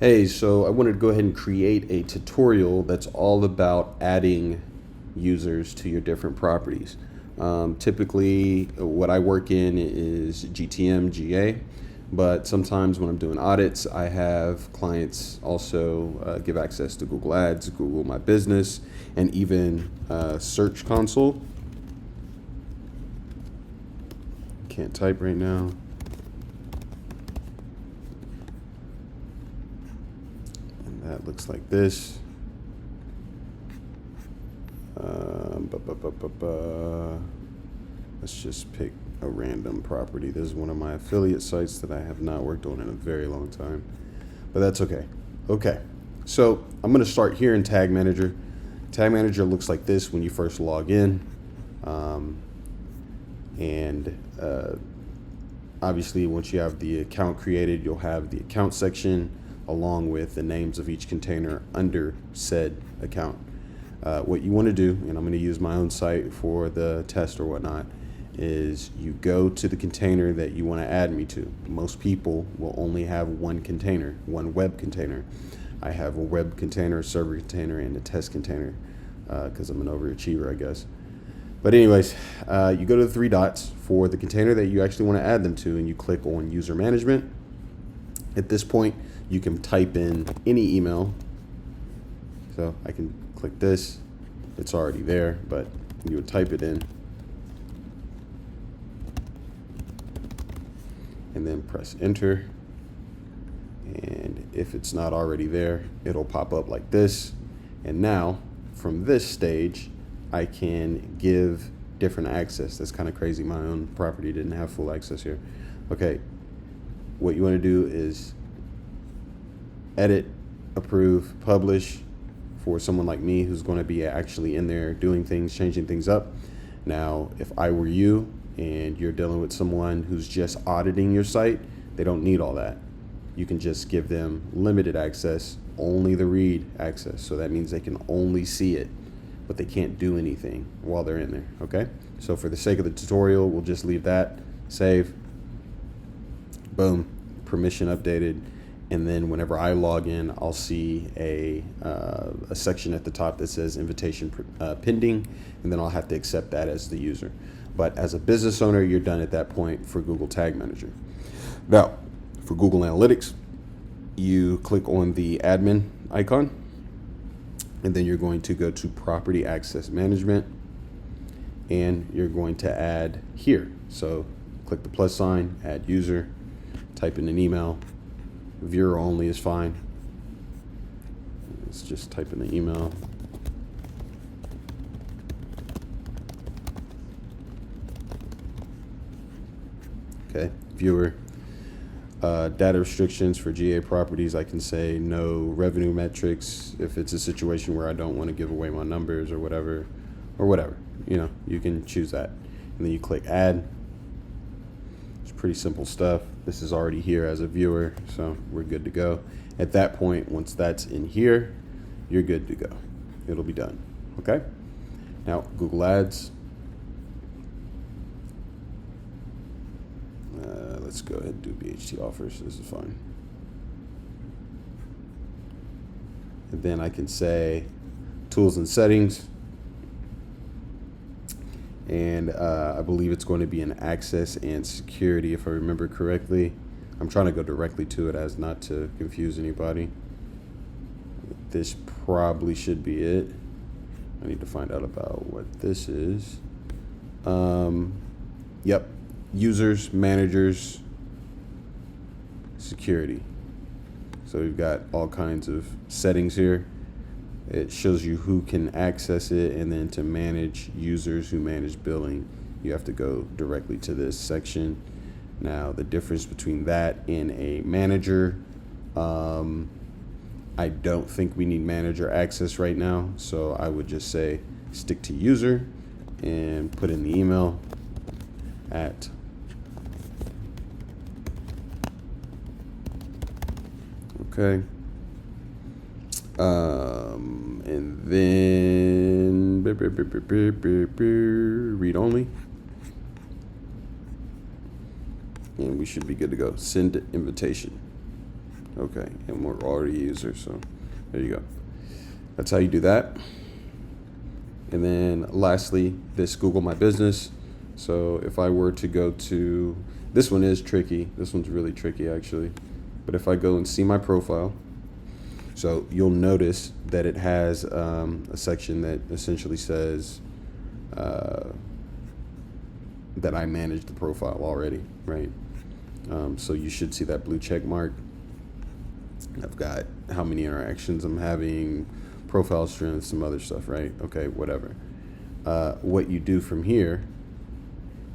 Hey, so I wanted to go ahead and create a tutorial that's all about adding users to your different properties. Typically, what I work in is GTM, GA, but sometimes when I'm doing audits, I have clients also give access to Google Ads, Google My Business, and even Search Console. Can't type right now. That looks like this. Let's just pick a random property. This is one of my affiliate sites that I have not worked on in a very long time, but that's okay. Okay, so I'm going to start here in Tag Manager. Tag Manager looks like this when you first log in. Obviously, once you have the account created, you'll have the account section along with the names of each container under said account. What you want to do, and I'm going to use my own site for the test or whatnot, is you go to the container that you want to add me to. Most people will only have one container, one web container. I have a web container, a server container, and a test container because I'm an overachiever, I guess. But anyways, you go to the three dots for the container that you actually want to add them to, and you click on User Management. At this point, you can type in any email. So I can click this. It's already there, but you would type it in and then press enter. And if it's not already there, it'll pop up like this. And now from this stage, I can give different access. That's kind of crazy. My own property didn't have full access here. Okay, what you want to do is edit, approve, publish for someone like me who's going to be actually in there doing things, changing things up. Now, if I were you and you're dealing with someone who's just auditing your site, they don't need all that. You can just give them limited access, only the read access. So that means they can only see it, but they can't do anything while they're in there, okay? So for the sake of the tutorial, we'll just leave that, save, boom, permission updated. And then whenever I log in, I'll see a section at the top that says invitation pending, and then I'll have to accept that as the user. But as a business owner, you're done at that point for Google Tag Manager. Now, for Google Analytics, you click on the admin icon, and then you're going to go to Property Access Management, and you're going to add here. So click the plus sign, add user, type in an email. Viewer only is fine. Let's just type in the email. Okay, viewer. Data restrictions for GA properties, I can say no revenue metrics if it's a situation where I don't want to give away my numbers or whatever, you can choose that. And then you click add. It's pretty simple stuff. This is already here as a viewer, so we're good to go. At that point, once that's in here, you're good to go. It'll be done, okay? Now, Google Ads. Let's go ahead and do BHT offers. This is fine. And then I can say tools and settings. And I believe it's going to be an access and security, if I remember correctly. I'm trying to go directly to it as not to confuse anybody. This probably should be it. I need to find out about what this is. Yep. Users, managers, security. So we've got all kinds of settings here. It shows you who can access it, and then to manage users who manage billing, you have to go directly to this section. Now, the difference between that and a manager, I don't think we need manager access right now, so I would just say stick to user and put in the email at okay. And then read only, and we should be good to go. Send invitation. Okay, and we're already a user, so there you go. That's how you do that. And then lastly, this Google My Business. So if I were to go to, this one is tricky. This one's really tricky actually. But if I go and see my profile, so you'll notice that it has a section that essentially says that I manage the profile already, right? So you should see that blue check mark. I've got how many interactions I'm having, profile strength, some other stuff, right? Okay, whatever. What you do from here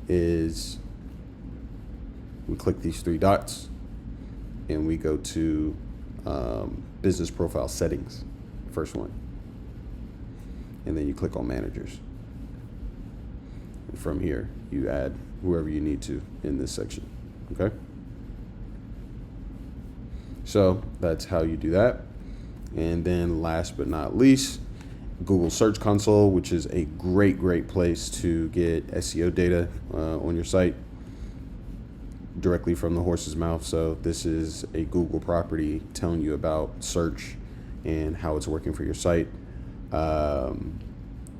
is we click these three dots and we go to business profile settings, first one. And then you click on managers. And from here, you add whoever you need to in this section, okay? So that's how you do that. And then last but not least, Google Search Console, which is a great place to get SEO data on your site directly from the horse's mouth. So this is a Google property telling you about search and how it's working for your site.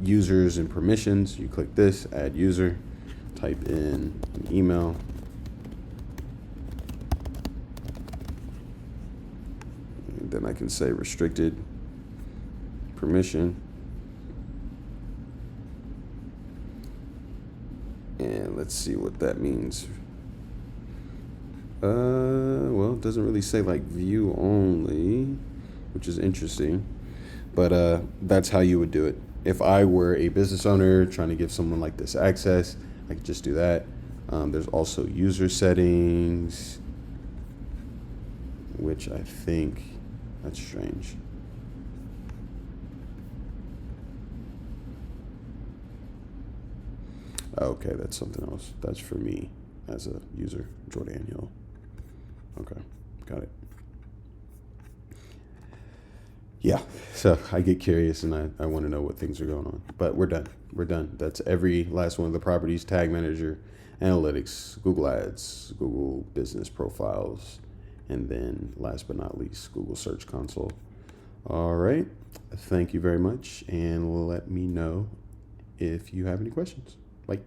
Users and permissions, you click this, add user, type in an email. And then I can say restricted permission. And let's see what that means. Well, it doesn't really say like view only, which is interesting, but that's how you would do it. If I were a business owner trying to give someone like this access, I could just do that. There's also user settings, which I think that's strange. Okay, that's something else. That's for me as a user, Jordan Hill. Okay, got it. Yeah, so I get curious and I want to know what things are going on. But we're done. We're done. That's every last one of the properties: Tag Manager, Analytics, Google Ads, Google Business Profiles, and then last but not least, Google Search Console. All right. Thank you very much, and let me know if you have any questions. Bye.